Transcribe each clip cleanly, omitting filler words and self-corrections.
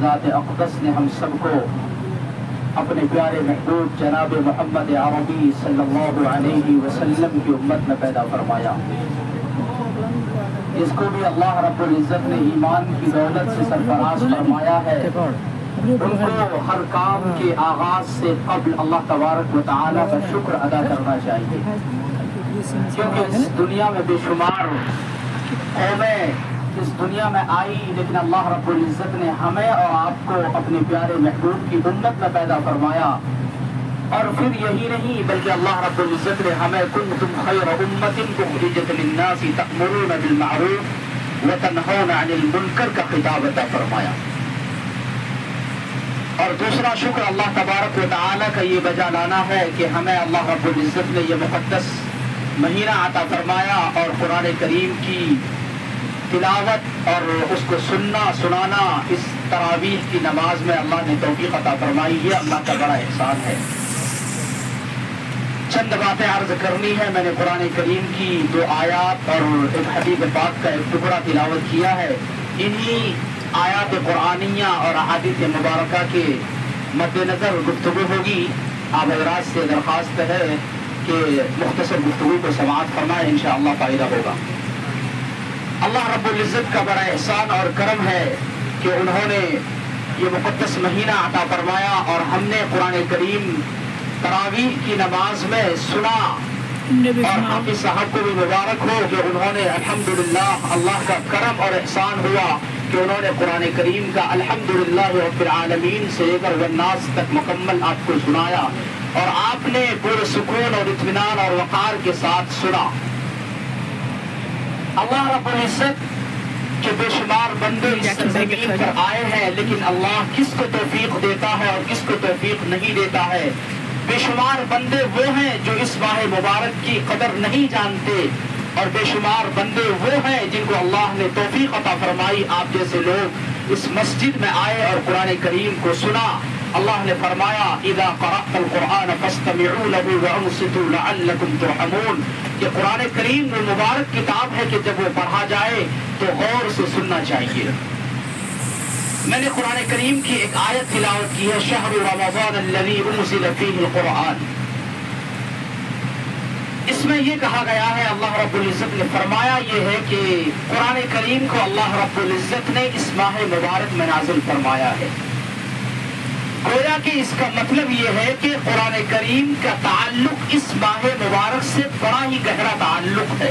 ذات اقدس نے ہم سب کو اپنے پیارے محبوب جناب محمد عربی صلی اللہ علیہ وسلم کی امت میں پیدا فرمایا. اس کو بھی اللہ رب العزت نے ایمان کی دولت سے سرفراز فرمایا ہے. ان کو ہر کام کے آغاز سے قبل اللہ تبارک و تعالیٰ کا شکر ادا کرنا چاہیے، کیونکہ اس دنیا میں بے شمار قومیں اس دنیا میں آئی، لیکن اللہ رب العزت نے ہمیں اور آپ کو اپنے پیارے محبوب کی امت میں پیدا فرمایا. اور پھر یہی نہیں بلکہ اللہ رب العزت نے ہمیں کنتم خیر امت اخرجت للناس تأمرون بالمعروف وتنہون عن المنکر کا خطاب عطا فرمایا. اور دوسرا شکر اللہ تبارک و تعالیٰ کا یہ بجا لانا ہے کہ ہمیں اللہ رب العزت نے یہ مقدس مہینہ عطا فرمایا اور قرآن کریم کی تلاوت اور اس کو سنانا اس تراویح کی نماز میں اللہ نے توفیق عطا فرمائی. یہ اللہ کا بڑا احسان ہے. چند باتیں عرض کرنی ہے. میں نے قرآن کریم کی 2 آیات اور ایک حدیث پاک کا ایک ٹکڑا تلاوت کیا ہے. انہی آیات قرآنیہ اور احادیث مبارکہ کے مد نظر گفتگو ہوگی. آپ حضرات سے درخواست ہے کہ مختصر گفتگو کو سماعت فرمائیں، انشاءاللہ فائدہ ہوگا. اللہ رب العزت کا بڑا احسان اور کرم ہے کہ انہوں نے یہ مقدس مہینہ عطا فرمایا اور ہم نے قرآن کریم تراویح کی نماز میں سنا. اور حافظ صاحب کو بھی مبارک ہو کہ انہوں نے الحمدللہ اللہ کا کرم اور احسان ہوا کہ انہوں نے قرآن کریم کا الحمدللہ رب العالمین سے لے کر والناس تک مکمل آپ کو سنایا اور آپ نے پورے سکون اور اطمینان اور وقار کے ساتھ سنا. اللہ رب العزت کے بے شمار بندے اس زمین پر آئے ہیں، لیکن اللہ کس کو توفیق دیتا ہے اور کس کو توفیق نہیں دیتا ہے. بے شمار بندے وہ ہیں جو اس ماہ مبارک کی قدر نہیں جانتے اور بے شمار بندے وہ ہیں جن کو اللہ نے توفیق عطا فرمائی. آپ جیسے لوگ اس مسجد میں آئے اور قرآن کریم کو سنا. اللہ نے فرمایا اذا قرأت القرآن فاستمعوا له وانصتوا لعلكم ترحمون. کہ قرآن کریم وہ مبارک کتاب ہے کہ جب وہ پڑھا جائے تو غور سے سننا چاہیے. میں نے قرآن کریم کی ایک آیت تلاوت کی ہے شہر رمضان الذی انزل فیہ القرآن. اس میں یہ کہا گیا ہے اللہ رب العزت نے فرمایا یہ ہے کہ قرآن کریم کو اللہ رب العزت نے اس ماہ مبارک میں نازل فرمایا ہے. گویا کہ اس کا مطلب یہ ہے کہ قرآن کریم کا تعلق اس ماہ مبارک سے بڑا ہی گہرا تعلق ہے.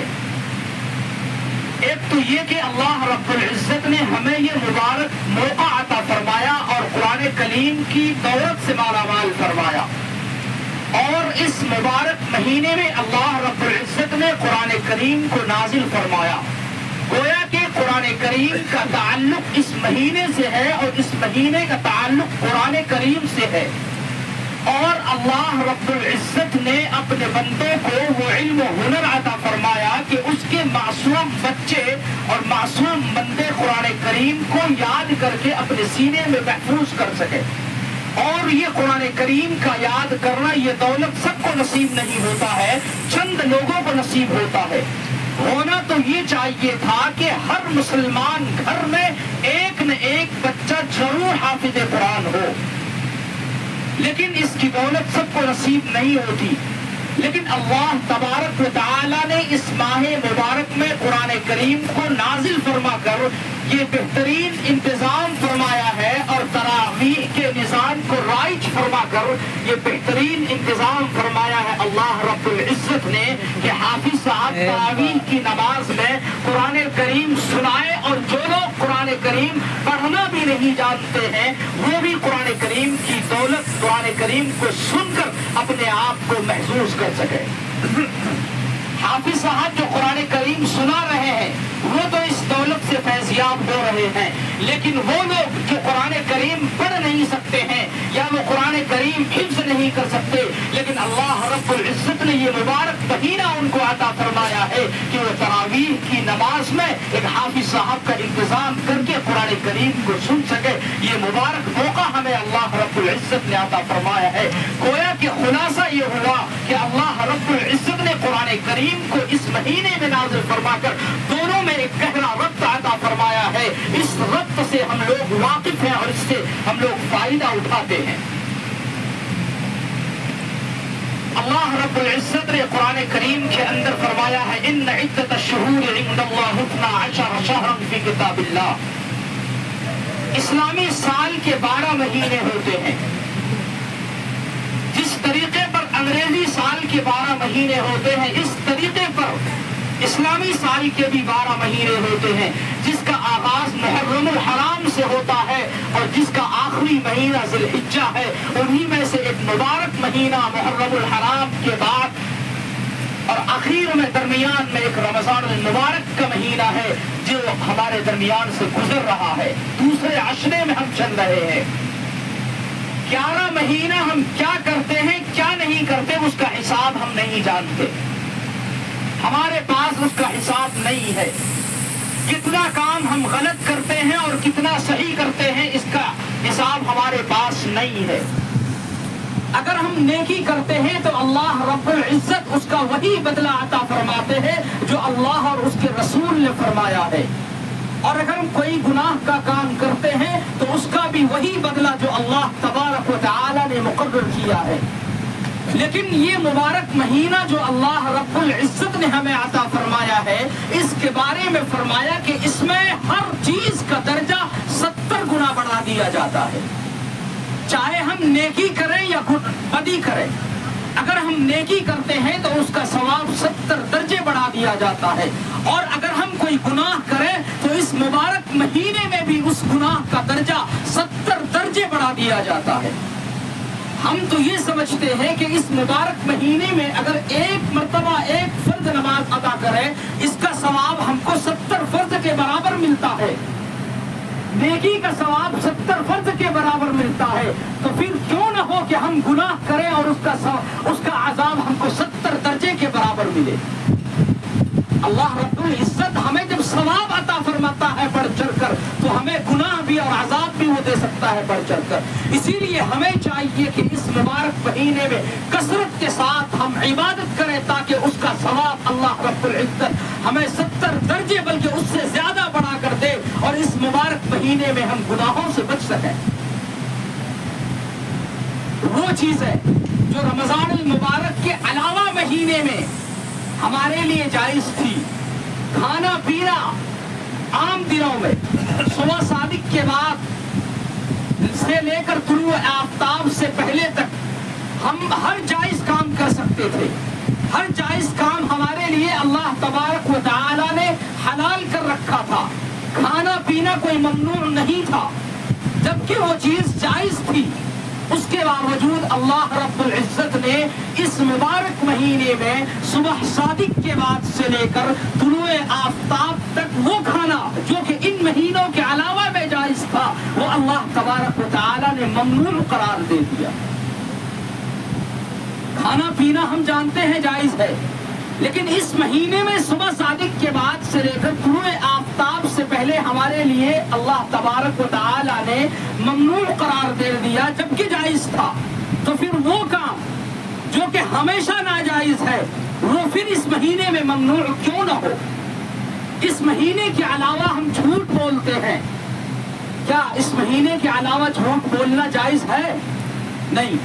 ایک تو یہ کہ اللہ رب العزت نے ہمیں یہ مبارک موقع عطا فرمایا اور قرآن کریم کی دولت سے مالا مال فرمایا. اور اس مبارک مہینے میں اللہ رب العزت نے قرآن کریم کو نازل فرمایا. گویا کہ قرآن کریم کا تعلق اس مہینے سے ہے اور اس مہینے کا تعلق قرآن کریم سے ہے. اور اللہ رب العزت نے اپنے بندوں کو وہ علم و ہنر عطا فرمایا کہ اس کے معصوم بچے اور معصوم بندے قرآن کریم کو یاد کر کے اپنے سینے میں محفوظ کر سکے. اور یہ قرآن کریم کا یاد کرنا یہ دولت سب کو نصیب نہیں ہوتا ہے، چند لوگوں کو نصیب ہوتا ہے. ہونا تو یہ چاہیے تھا کہ ہر مسلمان گھر میں ایک نہ ایک بچہ ضرور حافظ قرآن ہو، لیکن اس کی دولت سب کو نصیب نہیں ہوتی. لیکن اللہ تبارک و تعالی نے اس ماہ مبارک میں قرآن کریم کو نازل فرما کر یہ بہترین انتظام فرمایا ہے اور تراویح کے نظام کو رائج فرما کر یہ بہترین انتظام فرمایا ہے اللہ رب العزت نے کہ حافظ صاحب تراویح کی نماز میں قرآن کریم سنائے اور جو لوگ قرآن کریم پڑھنا بھی نہیں جانتے ہیں وہ بھی قرآن کریم کی دولت قرآن کریم کو سن کر اپنے آپ کو محسوس کر سکے. حافظ صاحب جو قرآن کریم سنا رہے ہیں وہ تو اس دولت سے فیضیاب ہو رہے ہیں، لیکن وہ لوگ جو قرآن کریم پڑھ نہیں سکتے ہیں یا وہ قرآن کریم حفظ نہیں کر سکتے، لیکن اللہ رب العزت نے یہ مبارک مہینہ ان کو عطا فرمایا ہے کہ وہ تراویح کی نماز میں ایک حافظ صاحب کا انتظام کر کے قرآن کریم کو سن سکے. یہ مبارک موقع ہمیں اللہ رب العزت نے عطا فرمایا ہے. گویا کہ خلاصہ یہ ہوا کہ اللہ رب العزت نے قرآن کریم کو اس مہینے میں نازل فرما کر دونوں میں ایک گہرا ربط عطا فرمایا ہے. اس ربط سے ہم لوگ واقف ہیں اور اس سے ہم لوگ فائدہ اٹھاتے ہیں۔ اللہ رب العزت نے قرآن کریم کے اندر فرمایا ہے ان عدت الشہور عند اللہ 12 شہرا فی کتاب اللہ، اسلامی سال کے 12 مہینے ہوتے ہیں۔ جس طریقے پر انگریزی سال کے 12 مہینے ہوتے ہیں اس طریقے پر اسلامی سال کے بھی 12 مہینے ہوتے ہیں، جس کا آغاز محرم الحرام سے ہوتا ہے اور جس کا آخری مہینہ ذی الحجہ ہے۔ انہی میں سے ایک مبارک مہینہ محرم الحرام کے بعد اور آخر میں درمیان میں ایک رمضان المبارک کا مہینہ ہے جو ہمارے درمیان سے گزر رہا ہے۔ دوسرے عشرے میں ہم چل رہے ہیں۔ 11 مہینہ ہم کیا کرتے ہیں کیا نہیں کرتے اس کا حساب ہم نہیں جانتے، ہمارے پاس اس کا حساب نہیں ہے۔ کتنا کام ہم غلط کرتے ہیں اور کتنا صحیح کرتے ہیں اس کا حساب ہمارے پاس نہیں ہے۔ اگر ہم نیکی کرتے ہیں تو اللہ رب العزت اس کا وہی بدلہ عطا فرماتے ہیں جو اللہ اور اس کے رسول نے فرمایا ہے، اور اگر ہم کوئی گناہ کا کام کرتے ہیں تو اس کا بھی وہی بدلہ جو اللہ تبارک و تعالی نے مقرر کیا ہے۔ لیکن یہ مبارک مہینہ جو اللہ رب العزت نے ہمیں عطا فرمایا ہے اس کے بارے میں فرمایا کہ اس میں ہر چیز کا درجہ 70 گنا بڑھا دیا جاتا ہے، چاہے ہم نیکی کریں یا بدی کریں۔ اگر ہم نیکی کرتے ہیں تو اس کا ثواب 70 درجے بڑھا دیا جاتا ہے، اور اگر ہم کوئی گناہ کریں تو اس مبارک مہینے میں بھی اس گناہ کا درجہ 70 درجے بڑھا دیا جاتا ہے۔ ہم تو یہ سمجھتے ہیں کہ اس مبارک مہینے میں اگر ایک مرتبہ ایک فرض نماز ادا کریں اس کا ثواب ہم کو 70 فرض کے برابر ملتا ہے، نیکی کا ثواب 70 فرض کے برابر ملتا ہے، تو پھر کیوں نہ ہو کہ ہم گناہ کریں اور اس کا عذاب ہم کو 70 درجے کے برابر ملے۔ اللہ رب العزت ہمیں جب ثواب عطا فرماتا ہے بڑھ چڑھ کر تو ہمیں گناہ بھی اور عذاب بھی وہ دے سکتا ہے بڑھ چڑھ کر۔ اسی لیے ہمیں چاہیے کہ اس مبارک مہینے میں کثرت کے ساتھ ہم عبادت کریں تاکہ اس کا ثواب اللہ رب العزت ہمیں 70 درجے بلکہ اس سے زیادہ بڑھا کر دے اور اس مبارک مہینے میں ہم گناہوں سے بچ سکیں۔ وہ چیز ہے جو رمضان المبارک کے علاوہ مہینے میں ہمارے لیے جائز تھی، کھانا پینا عام دنوں میں صبح صادق کے بعد سے لے کر طلوع آفتاب سے پہلے تک ہم ہر جائز کام کر سکتے تھے، ہر جائز کام ہمارے لیے اللہ تبارک و تعالی نے حلال کر رکھا تھا، کھانا پینا کوئی ممنوع نہیں تھا، جبکہ وہ چیز جائز تھی۔ اس کے باوجود اللہ رب العزت نے اس مبارک مہینے میں صبح صادق کے بعد سے لے کر طلوع آفتاب تک وہ کھانا جو کہ ان مہینوں کے علاوہ میں جائز تھا وہ اللہ تبارک و تعالی نے ممنوع قرار دے دیا۔ کھانا پینا ہم جانتے ہیں جائز ہے، لیکن اس مہینے میں صبح صادق کے بعد سے لے کر طلوع آفتاب سے پہلے ہمارے لیے اللہ تبارک و تعالی نے ممنوع قرار دے دیا جبکہ جائز تھا۔ تو پھر وہ کام جو کہ ہمیشہ ناجائز ہے وہ پھر اس مہینے میں ممنوع کیوں نہ ہو؟ اس مہینے کے علاوہ ہم جھوٹ بولتے ہیں، کیا اس مہینے کے علاوہ جھوٹ بولنا جائز ہے؟ نہیں،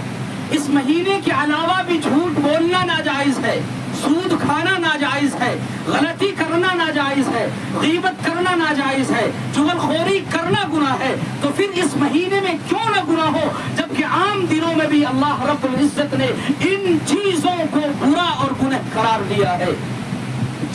اس مہینے کے علاوہ بھی جھوٹ بولنا ناجائز ہے، سود کھانا ناجائز ہے، غلطی کرنا ناجائز ہے، غیبت کرنا ناجائز ہے، چغل خوری کرنا گناہ ہے۔ تو پھر اس مہینے میں کیوں نہ گناہ ہو جبکہ عام دنوں میں بھی اللہ رب العزت نے ان چیزوں کو برا اور گناہ قرار دیا ہے،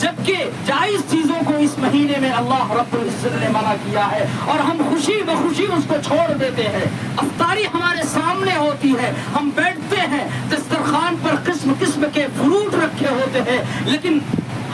جبکہ جائز چیزوں کو اس مہینے میں اللہ رب العزت نے منع کیا ہے اور ہم خوشی بخوشی اس کو چھوڑ دیتے ہیں۔ افطاری ہمارے سامنے ہوتی ہے، ہم بیٹھتے ہیں، دسترخوان پر قسم قسم کے فروٹ رکھے ہوتے ہیں لیکن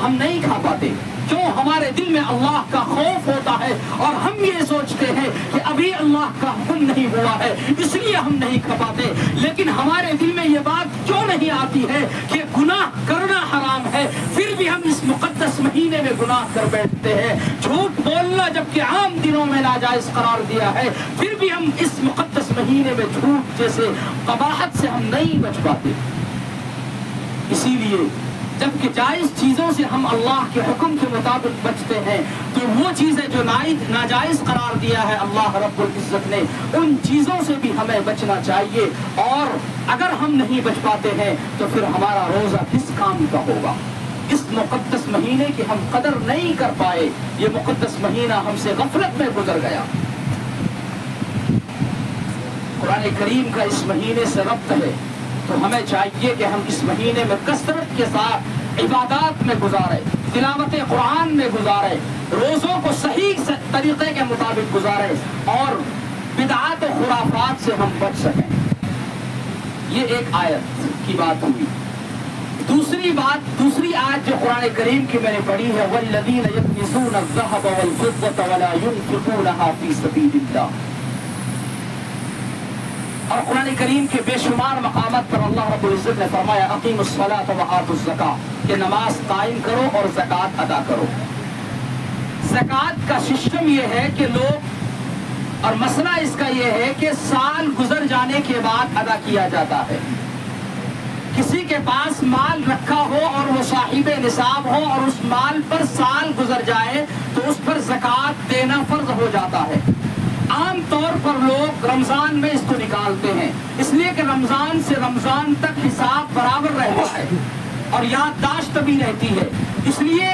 ہم نہیں کھا پاتے، کیوں؟ ہمارے دل میں اللہ کا خوف ہوتا ہے اور ہم یہ سوچتے ہیں کہ ابھی اللہ کا حکم نہیں ہوا ہے اس لیے ہم نہیں کھا پاتے، لیکن ہمارے دل میں یہ بات کیوں نہیں آتی ہے کہ گناہ کرنا حرام ہے پھر بھی ہم اس مقدس مہینے میں گناہ کر بیٹھتے ہیں۔ جھوٹ بولنا جبکہ عام دنوں میں ناجائز قرار دیا ہے پھر بھی ہم اس مقدس مہینے میں جھوٹ جیسے قباحت سے ہم نہیں بچ پاتے۔ اسی لیے جبکہ جائز چیزوں سے ہم اللہ کے حکم کے مطابق بچتے ہیں تو وہ چیزیں جو ناجائز قرار دیا ہے اللہ رب العزت نے ان چیزوں سے بھی ہمیں بچنا چاہیے. اور اگر ہم نہیں بچ پاتے ہیں تو پھر ہمارا روزہ کس کام کا ہوگا؟ اس مقدس مہینے کی ہم قدر نہیں کر پائے. یہ مقدس مہینہ ہم سے غفلت میں گزر گیا. قرآن کریم کا اس مہینے سے ربط ہے تو ہمیں چاہیے کہ ہم اس مہینے میں کثرت کے ساتھ عبادات میں گزارے، تلاوت قرآن میں گزارے، روزوں کو صحیح طریقے کے مطابق گزارے اور بدعات و خرافات سے ہم بچ سکیں. یہ ایک آیت کی بات ہوئی. دوسری آیت جو قرآن کریم کی میں نے پڑھی ہے وَالَّذِينَ يَكْنِزُونَ الذَّهَبَ وَالْفِضَّةَ وَلَا يُنْفِقُونَهَا فِي سَبِيلِ اللَّهِ. اور قرآن کریم کے بے شمار مقامات پر اللہ رب العزت نے فرمایا اقیموا الصلاۃ وآتوا الزکاۃ کہ نماز قائم کرو اور زکوٰۃ ادا کرو. زکوٰۃ کا سسٹم یہ ہے کہ لوگ اور مسئلہ اس کا یہ ہے کہ سال گزر جانے کے بعد ادا کیا جاتا ہے. کسی کے پاس مال رکھا ہو اور وہ صاحب نصاب ہو اور اس مال پر سال گزر جائے تو اس پر زکوٰۃ دینا فرض ہو جاتا ہے. عام طور پر لوگ رمضان میں اس کو نکالتے ہیں اس لیے کہ رمضان سے رمضان تک حساب برابر رہتا ہے اور یادداشت بھی رہتی ہے. اس لیے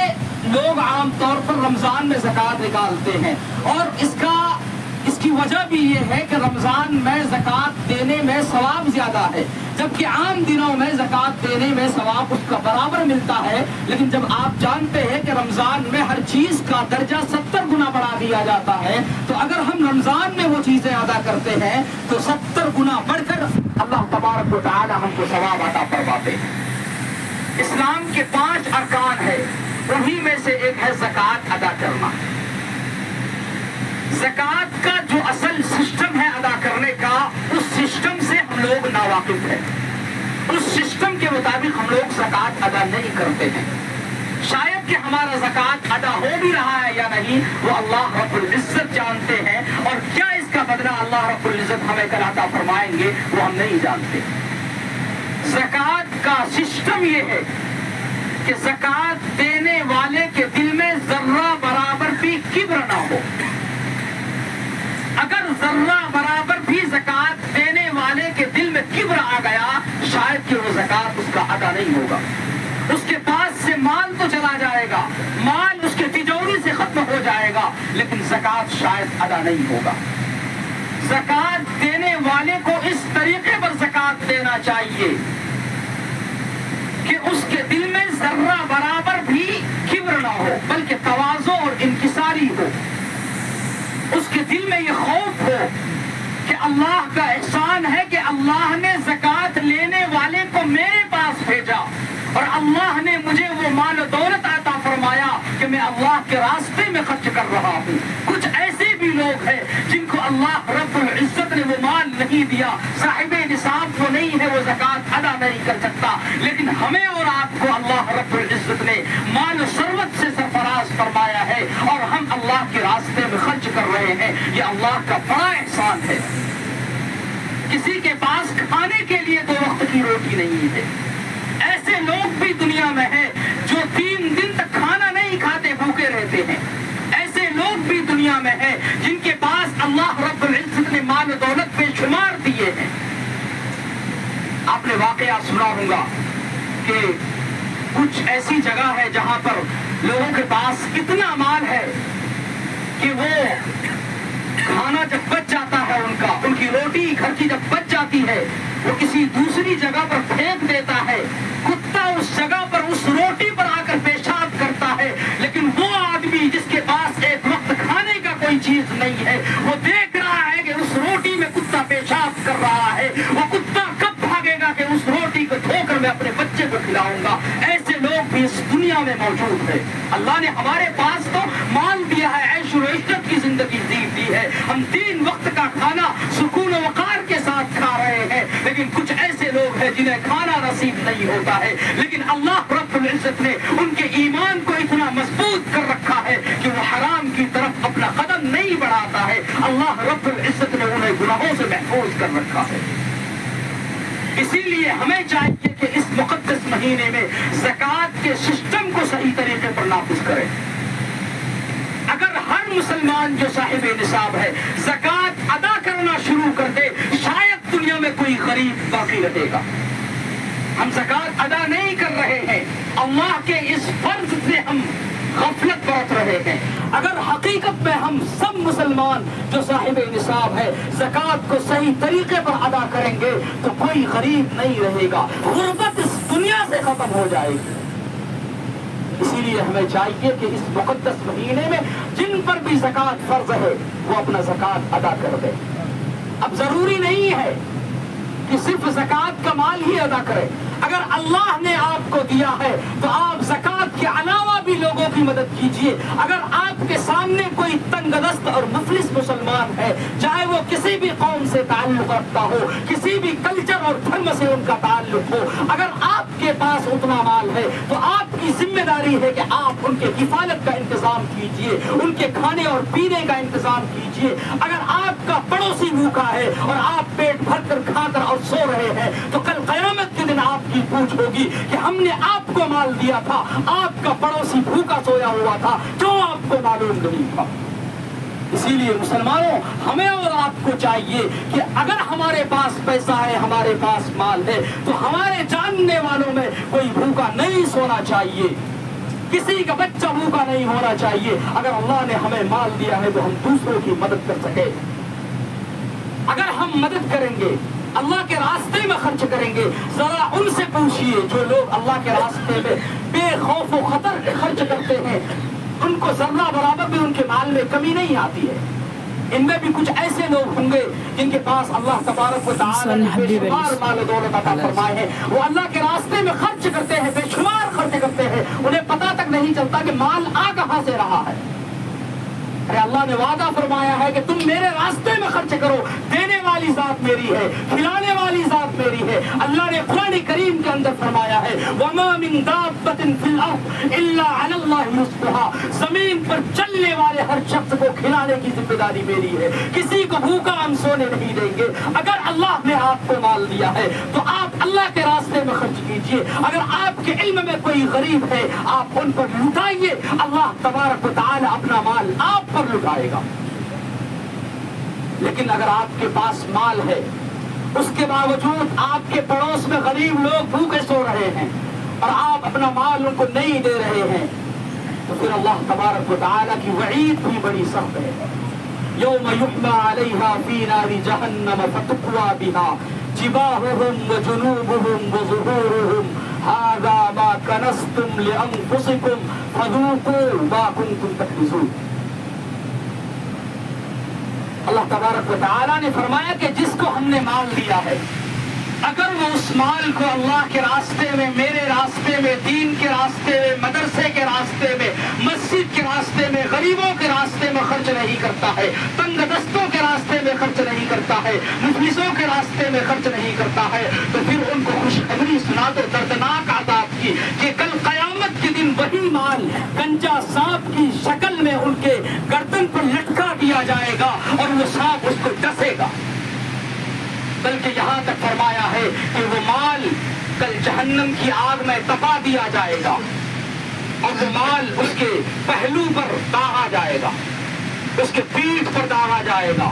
لوگ عام طور پر رمضان میں زکوٰۃ نکالتے ہیں اور اس کی وجہ بھی یہ ہے کہ رمضان میں زکوٰۃ دینے میں ثواب زیادہ ہے جبکہ عام دنوں میں زکوٰۃ دینے میں ثواب اس کا برابر ملتا ہے. لیکن جب آپ جانتے ہیں کہ رمضان میں ہر چیز کا درجہ 70 گنا بڑھا دیا جاتا ہے تو اگر ہم رمضان میں وہ چیزیں ادا کرتے ہیں تو 70 گنا بڑھ کر اللہ تبارک و تعالی ہم کو ثواب عطا فرماتے ہیں. اسلام کے 5 ارکان ہیں انہی میں سے ایک ہے زکوٰۃ ادا کرنا. زکوٰۃ کا جو اصل سسٹم ہے ادا کرنے کا اس سسٹم سے ہم لوگ ناواقف ہیں. اس سسٹم کے مطابق ہم لوگ زکوٰۃ ادا نہیں کرتے ہیں. شاید کہ ہمارا زکوٰۃ ادا ہو بھی رہا ہے یا نہیں وہ اللہ رب العزت جانتے ہیں اور کیا اس کا بدلہ اللہ رب العزت ہمیں کل عطا فرمائیں گے وہ ہم نہیں جانتے. زکوٰۃ کا سسٹم یہ ہے کہ زکوٰۃ دینے والے کے دل میں ذرہ برابر بھی کبر نہ ہو. اگر ذرہ برابر بھی زکوٰۃ دینے والے کے دل میں کبر آ گیا شاید کہ وہ زکوٰۃ اس کا ادا نہیں ہوگا. اس کے پاس سے مال تو چلا جائے گا، مال اس کے تجوری سے ختم ہو جائے گا لیکن زکوٰۃ شاید ادا نہیں ہوگا. زکوٰۃ دینے والے کو اس طریقے پر زکوٰۃ دینا چاہیے کہ اس کے دل میں ذرہ برابر بھی کبر نہ ہو بلکہ تواضع اور انکساری ہو. اس کے دل میں یہ خوف ہو کہ اللہ کا احسان ہے کہ اللہ نے زکوٰۃ لینے والے کو میرے پاس بھیجا اور اللہ نے مجھے وہ مال و دولت عطا فرمایا کہ میں اللہ کے راستے میں خرچ کر رہا ہوں. کچھ ایسے بھی لوگ ہیں جن کو اللہ رب العزت نے وہ مال نہیں دیا، صاحب نصاب وہ نہیں ہے، وہ زکوٰۃ ادا نہیں کر سکتا، لیکن ہمیں اور آپ کو اللہ رب العزت نے مال و ثروت سے سرفراز فرمایا ہے اور ہم اللہ کے راستے میں خرچ کر رہے ہیں. یہ اللہ کا بڑا احسان ہے. کسی کے پاس کھانے کے لیے 2 وقت کی روٹی نہیں ہے. ایسے لوگ بھی دنیا میں ہیں جو 3 دن تک کھانا نہیں کھاتے بھوکے رہتے ہیں. ایسے لوگ بھی دنیا میں ہیں جن کے پاس اللہ رب العزت نے مال و دولت بے شمار دیے ہیں. آپ نے واقعہ سنا ہوگا کہ کچھ ایسی جگہ ہے جہاں پر لوگوں کے پاس اتنا مال ہے کہ وہ کھانا جب بچ جاتا ہے ان کی روٹی گھر کی جب بچ جاتی ہے وہ کسی دوسری جگہ پر پھینک دیتا ہے. کتا اس جگہ پر اس روٹی پر آ کر پیشاب کرتا ہے لیکن وہ آدمی جس کے پاس ایک وقت کھانے کا کوئی چیز نہیں ہے وہ دیکھ رہا ہے کہ اس روٹی میں کتا پیشاب کر رہا ہے. وہ کتا کب بھاگے گا کہ اس روٹی کو دھو کر میں اپنے بچے کو کھلاؤں گا. ایسے لوگ بھی اس دنیا میں موجود ہیں. اللہ نے ہمارے پاس تو مال دیا ہے، عیش و عشرت کی زندگی دی ہے، ہم 3 وقت کا کھانا سکون و وقار کے ساتھ کھا رہے ہیں لیکن کچھ ایسے لوگ ہیں جنہیں کھانا نصیب نہیں ہوتا ہے لیکن اللہ رب العزت نے ان کے ایمان کو اتنا مضبوط کر رکھا ہے کہ وہ حرام کی طرف اپنا قدم نہیں بڑھاتا ہے. اللہ رب العزت نے انہیں گناہوں سے محفوظ کر رکھا ہے. اسی لیے ہمیں چاہیے کہ اس مقدس مہینے میں زکوٰۃ کے سسٹم کو صحیح طریقے پر نافذ کریں۔ اگر ہر مسلمان جو صاحب نصاب ہے زکوٰۃ ادا کرنا شروع کر دے، شاید دنیا میں کوئی غریب باقی رہے گا۔ ہم زکوٰۃ ادا نہیں کر رہے ہیں، اللہ کے اس فرض سے ہم غفلت برت رہے ہیں۔ اگر حقیقت میں ہم سب مسلمان جو صاحب نصاب ہے زکوٰۃ کو صحیح طریقے پر ادا کریں گے تو کوئی غریب نہیں رہے گا، غربت اس دنیا سے ختم ہو جائے گی۔ اسی لیے ہمیں چاہیے کہ اس مقدس مہینے میں جن پر بھی زکوٰۃ فرض ہے وہ اپنا زکوٰۃ ادا کر دے۔ اب ضروری نہیں ہے کہ صرف زکوٰۃ کا مال ہی ادا کرے، اگر اللہ نے آپ کو دیا ہے تو آپ زکوٰۃ کے علاوہ بھی لوگوں کی مدد کیجیے۔ اگر آپ کے سامنے کوئی تنگ دست اور مفلس مسلمان ہے، چاہے وہ کسی بھی قوم سے تعلق رکھتا ہو، کسی بھی کلچر اور دھرم سے ان کا تعلق ہو، اگر آپ کے پاس اتنا مال ہے تو آپ کی ذمہ داری ہے کہ آپ ان کے کفالت کا انتظام کیجیے، ان کے کھانے اور پینے کا انتظام کیجیے۔ اگر آپ کا پڑوسی بھوکا ہے اور آپ پیٹ بھر کر کھا کر اور سو رہے ہیں تو کل قیامت کے دن آپ کی پوچھ ہوگی کہ ہم نے آپ کو مال دیا تھا، آپ کا پڑوسی بھوکا سویا ہوا تھا، کیوں آپ کو معلوم نہیں تھا؟ اسی لیے مسلمانوں ہمیں اور آپ کو چاہیے کہ اگر ہمارے پاس پیسہ ہے، ہمارے پاس مال ہے تو ہمارے جاننے والوں میں کوئی بھوکا نہیں سونا چاہیے، کسی کا بچہ بھوکا نہیں ہونا چاہیے۔ اگر اللہ نے ہمیں مال دیا ہے تو ہم دوسروں کی مدد کر سکے۔ اگر ہم مدد کریں گے، اللہ کے راستے میں خرچ کریں گے، ذرا ان سے پوچھئے جو لوگ اللہ کے راستے میں بے خوف و خطر خرچ کرتے ہیں، ان کو ذرہ برابر بھی ان کے مال میں کمی نہیں آتی ہے۔ ان میں بھی کچھ ایسے لوگ ہوں گے جن کے پاس اللہ تبارک و تعالی نے بے شمار مال و دولت عطا فرمائے ہیں، وہ اللہ کے راستے میں خرچ کرتے ہیں، بے شمار خرچ کرتے ہیں، انہیں پتہ تک نہیں چلتا کہ مال آ کہاں سے رہا ہے۔ ارے اللہ نے وعدہ فرمایا ہے کہ تم میرے راستے میں خرچ کرو، دینے والی ذات میری ہے، کھلانے والی ذات میری ہے۔ اللہ نے قرآن کریم کے اندر فرمایا ہے وَمَا مِن دَابَّةٍ فِي الْأَرْضِ إِلَّا عَلَى اللَّهِ رِزْقُهَا، زمین پر چلنے والے ہر شخص کو کھلانے کی ذمہ داری میری ہے، کسی کو بھوکا ہم سونے نہیں دیں گے۔ اگر اللہ نے آپ کو مال دیا ہے تو آپ اللہ کے راستے میں خرچ کیجئے۔ اگر آپ کے علم میں کوئی غریب ہے آپ ان پر لٹائیے، اللہ تبارک و تعالی اپنا مال آپ پر لٹائے گا۔ لیکن اگر آپ کے پاس مال ہے، اس کے باوجود آپ کے پڑوس میں غریب لوگ بھوکے سو رہے ہیں اور آپ اپنا مال ان کو نہیں دے رہے ہیں، تو پھر اللہ تبارک و تعالی کی وعید بھی بڑی سخت ہے۔ یوم یحمى علیہا فی نار جہنم فتقوی بہا جباہہم وجنوبہم وظہورہم ھذا ما کنزتم لانفسکم فذوقوا ما کنتم تکنزون۔ اللہ تبارک و تعالیٰ نے فرمایا کہ جس کو ہم نے مال دیا ہے، اگر وہ اس مال کو اللہ کے راستے میں، میرے راستے میں، دین کے راستے میں، مدرسے کے راستے میں، مسجد کے راستے میں، غریبوں کے راستے میں خرچ نہیں کرتا ہے، تنگ دستوں کے راستے میں خرچ نہیں کرتا ہے، مفلسوں کے راستے میں خرچ نہیں کرتا ہے، تو پھر ان کو خوشخبری سنا دو دردناک عذاب کی کہ کل قیامت کے دن وہی مال گنجا سانپ کی شکل میں ان کے گردن پر لٹکا دیا جائے گا اور وہ سانپ اس کو ڈسے گا۔ بلکہ یہاں تک فرمایا ہے کہ وہ مال کل جہنم کی آگ میں تپا دیا جائے گا اور وہ مال اس کے پہلو پر داغا جائے گا، اس کے پیٹھ پر داغا جائے گا،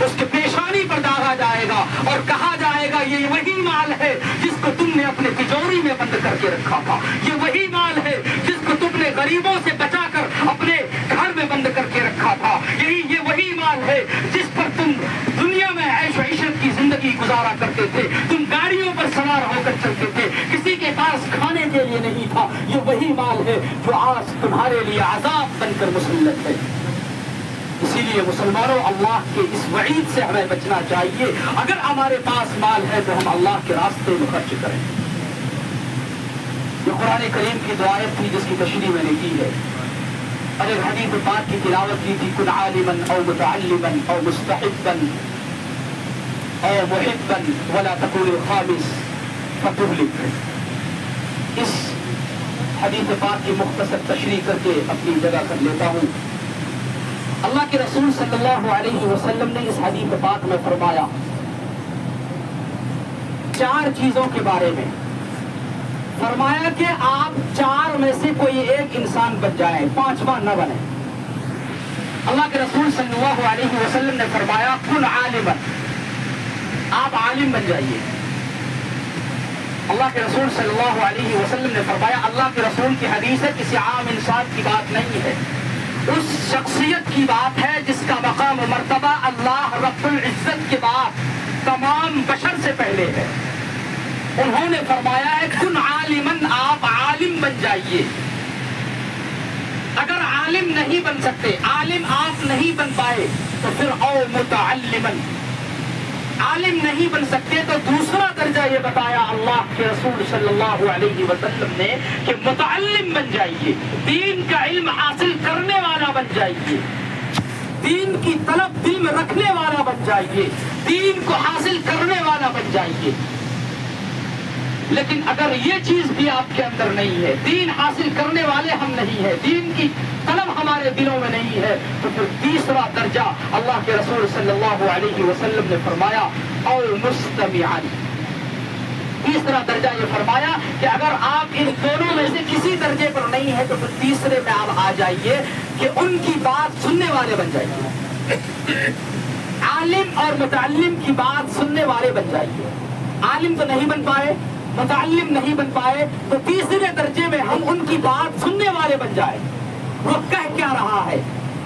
اس کے پیشانی پر داغا جائے گا اور کہا جائے گا یہ وہی مال ہے جس کو تم نے اپنے تجوری میں بند کر کے رکھا تھا، یہ وہی مال ہے جس کو تم نے غریبوں سے بچا کر اپنے گھر میں بند کر کے رکھا تھا، یہ وہی مال ہے جس پر تم دنیا میں عیش و عشرت کی زندگی گزارا کرتے تھے، تم گاڑیوں پر سوار ہو کر چلتے تھے، کسی کے پاس کھانے کے لیے نہیں تھا، یہ وہی مال ہے جو آج تمہارے لیے عذاب بن کر مسلط ہے۔ اسی لیے مسلمانوں اللہ کے اس وعید سے ہمیں بچنا چاہیے، اگر ہمارے پاس مال ہے تو ہم اللہ کے راستے میں خرچ کریں۔ یہ قرآن کریم کی دعائت تھی جس کی تشریح میں نے کی ہے، اور ایک حدیث پاک کی تلاوت کی تھی کن عالما او متعلما او مستحبا او محبا ولا تكن الخامس فتهلك۔ اس حدیث پاک کی مختصر تشریح کر کے اپنی جگہ کر لیتا ہوں۔ اللہ کے رسول صلی اللہ علیہ وسلم نے اس حدیث پاک میں فرمایا 4 چیزوں کے بارے میں، فرمایا کہ آپ 4 میں سے کوئی ایک انسان بن جائے، 5واں نہ بنے۔ اللہ کے رسول صلی اللہ علیہ وسلم نے فرمایا کن عالما، آپ عالم بن جائیے۔ اللہ کے رسول صلی اللہ علیہ وسلم نے فرمایا، اللہ کے رسول کی حدیث ہے، کسی عام انسان کی بات نہیں ہے، اس شخصیت کی بات ہے جس کا مقام و مرتبہ اللہ رب العزت کے بعد تمام بشر سے پہلے ہے۔ انہوں نے فرمایا ہے کن عالمن، آپ عالم بن جائیے۔ اگر عالم نہیں بن سکتے، عالم آپ نہیں بن پائے تو پھر او متعلمن، عالم نہیں بن سکتے تو دوسرا درجہ یہ بتایا اللہ کے رسول صلی اللہ علیہ وسلم نے کہ متعلم بن جائیے، دین کا علم حاصل کرنے والا بن جائیے، دین کی طلب دل میں رکھنے والا بن جائیے، دین کو حاصل کرنے والا بن جائیے۔ لیکن اگر یہ چیز بھی آپ کے اندر نہیں ہے، دین حاصل کرنے والے ہم نہیں ہیں، دین کی طلب ہمارے دلوں میں نہیں ہے، تو پھر تیسرا درجہ اللہ کے رسول صلی اللہ علیہ وسلم نے فرمایا او مستمعا، تیسرا درجہ یہ فرمایا کہ اگر آپ ان دونوں میں سے کسی درجے پر نہیں ہے تو پھر تیسرے میں آپ آ جائیے کہ ان کی بات سننے والے بن جائیے، عالم اور متعلم کی بات سننے والے بن جائیے۔ عالم تو نہیں بن پائے، متعلم نہیں بن پائے، تو تیسرے درجے میں ہم ان کی بات سننے والے بن جائیں۔ وہ کہہ کیا رہا ہے،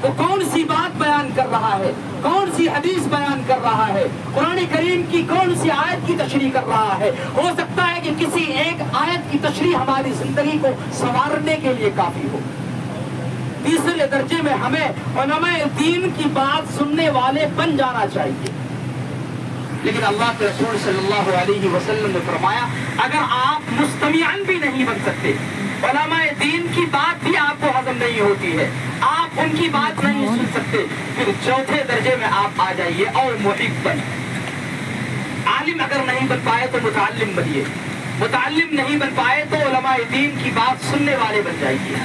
وہ کون سی بات بیان کر رہا ہے، کون سی حدیث بیان کر رہا ہے، قرآن کریم کی کون سی آیت کی تشریح کر رہا ہے۔ ہو سکتا ہے کہ کسی ایک آیت کی تشریح ہماری زندگی کو سنوارنے کے لیے کافی ہو۔ تیسرے درجے میں ہمیں علماء دین کی بات سننے والے بن جانا چاہیے۔ لیکن اللہ کے رسول صلی اللہ علیہ وسلم نے فرمایا اگر آپ مستمعن بھی نہیں بن سکتے، علماء دین کی بات بھی آپ کو ہضم نہیں ہوتی ہے، آپ ان کی بات نہیں سن سکتے، پھر چوتھے درجے میں آپ آ جائیے اور محبن، عالم اگر نہیں بن پائے تو متعلم بنیے، متعلم نہیں بن پائے تو علماء دین کی بات سننے والے بن جائیے۔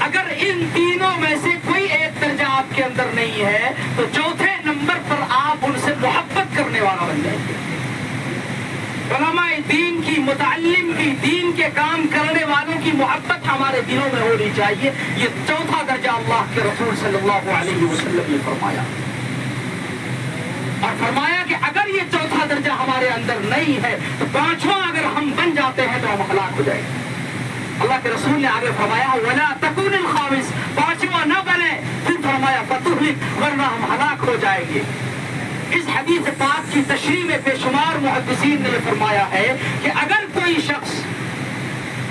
اگر ان تینوں میں سے کوئی ایک درجہ آپ کے اندر نہیں ہے تو چوتھے نمبر پر آپ ان سے محبت کرنے والا بن جائیے۔ علماء دین کی، متعلم کی، دین کے کام کرنے والوں کی محبت ہمارے دلوں میں ہونی چاہیے۔ یہ چوتھا درجہ اللہ کے رسول صلی اللہ علیہ وسلم نے فرمایا، اور فرمایا کہ اگر یہ چوتھا درجہ ہمارے اندر نہیں ہے تو پانچواں اگر ہم بن جاتے ہیں تو ہم ہلاک ہو جائیں گے۔ اللہ کے رسول نے آگے فرمایا وَلَا تَكُونِ الْخَامِسِ، پانچواں نہ بنے، پھر فرمایا فَتُهْلِكْ، ورنہ ہم ہلاک ہو جائیں گے۔ اس حدیث پاک کی تشریح میں بے شمار محدثین نے یہ فرمایا ہے کہ اگر کوئی شخص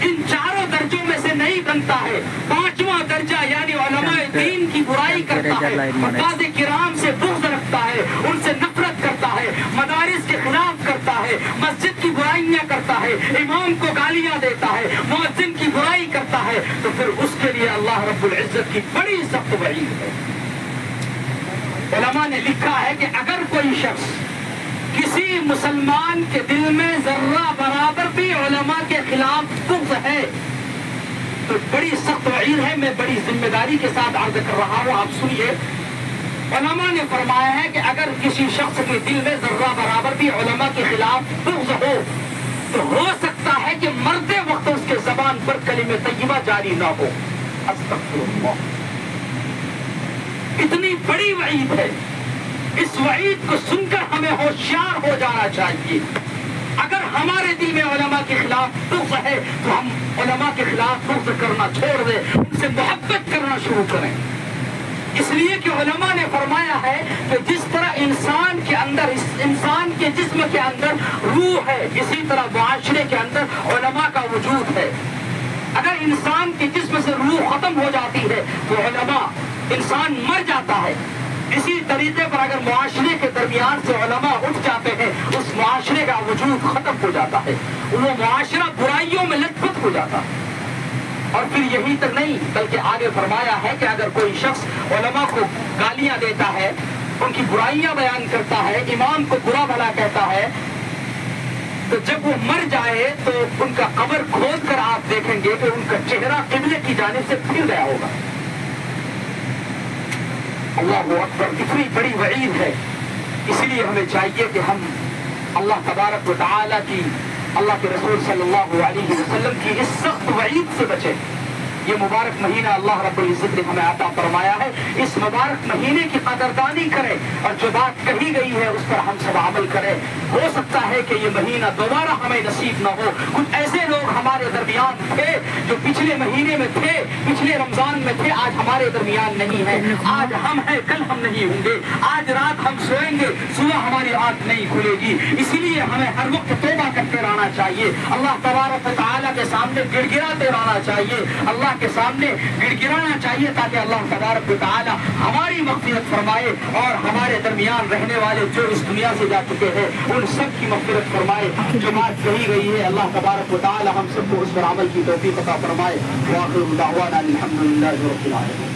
ان چاروں درجوں میں سے نہیں بنتا ہے، پانچواں درجہ یعنی علماء دین کی برائی کرتا ہے، استاد کرام سے بغض رکھتا ہے، ان سے نفرت کرتا ہے، مدارس کے خلاف کرتا ہے، مسجد کی برائیاں کرتا ہے، امام کو گالیاں دیتا ہے، مؤذن کی برائی کرتا ہے، تو پھر اس کے لیے اللہ رب العزت کی بڑی سخت وعید ہے۔ علماء نے لکھا ہے کہ اگر کوئی شخص کسی مسلمان کے دل میں ذرہ برابر بھی علماء کے خلاف بغض ہے تو بڑی سخت وعید ہے۔ میں بڑی ذمہ داری کے ساتھ عرض کر رہا ہوں، آپ سنیے۔ علماء نے فرمایا ہے کہ اگر کسی شخص کے دل میں ذرہ برابر بھی علماء کے خلاف بغض ہو تو ہو سکتا ہے کہ مرتے وقت اس کے زبان پر کلمہ طیبہ جاری نہ ہو۔ استغفر اللہ، اتنی بڑی وعید ہے۔ اس وعید کو سن کر ہمیں ہوشیار ہو جانا چاہیے۔ اگر ہمارے دل میں علماء کے خلاف بغض ہے تو ہم علماء کے خلاف بغض کرنا چھوڑ دیں، ان سے محبت کرنا شروع کریں۔ اس لیے کہ علماء نے فرمایا ہے کہ جس طرح انسان کے اندر، انسان کے جسم کے اندر روح ہے، اسی طرح معاشرے کے اندر علماء کا وجود ہے۔ اگر انسان کے جسم سے روح ختم ہو جاتی ہے تو علماء، انسان مر جاتا ہے۔ اسی طریقے پر اگر معاشرے کے درمیان سے علماء اٹھ جاتے ہیں، اس معاشرے کا وجود ختم ہو جاتا ہے، وہ معاشرہ برائیوں میں لت پت ہو جاتا ہے۔ اور پھر یہی تک نہیں بلکہ آگے فرمایا ہے کہ اگر کوئی شخص علماء کو گالیاں دیتا ہے، ان کی برائیاں بیان کرتا ہے، امام کو برا بھلا کہتا ہے، تو جب وہ مر جائے تو ان کا قبر کھود کر آپ دیکھیں گے کہ ان کا چہرہ قبلے کی جانب سے پھر گیا ہوگا۔ اللہ اکبر، کتنی بڑی وعید ہے۔ اس لیے ہمیں چاہیے کہ ہم اللہ تبارک و تعالیٰ کی، اللہ کے رسول صلی اللہ علیہ وسلم کی اس سخت وعید سے بچے۔ یہ مبارک مہینہ اللہ رب العزت نے ہمیں عطا فرمایا ہے، اس مبارک مہینے کی قدردانی کریں اور جو بات کہی گئی ہے اس پر ہم سب عمل کریں۔ ہو سکتا ہے کہ یہ مہینہ دوبارہ ہمیں نصیب نہ ہو۔ کچھ ایسے لوگ ہمارے درمیان تھے جو پچھلے مہینے میں تھے، پچھلے رمضان میں تھے، آج ہمارے درمیان نہیں ہے۔ آج ہم ہیں، کل ہم نہیں ہوں گے۔ آج رات ہم سوئیں گے، صبح ہماری آنکھ نہیں کھلے گی۔ اسی لیے ہمیں ہر وقت توبہ کرتے رہنا چاہیے، اللہ تبارک و تعالیٰ کے سامنے گڑ گڑاتے رہنا چاہیے، اللہ کے سامنے گڑ گڑانا چاہیے تاکہ اللہ تبارک و تعالیٰ ہماری مغفرت فرمائے اور ہمارے درمیان رہنے والے جو اس دنیا سے جا چکے ہیں ان سب کی مغفرت فرمائے۔ جو بات کہی گئی ہے اللہ تبارک و تعالیٰ ہم سب کو اس پر عمل کی توفیق عطا فرمائے۔ وآخر دعوانا الحمد للہ رب العالمین۔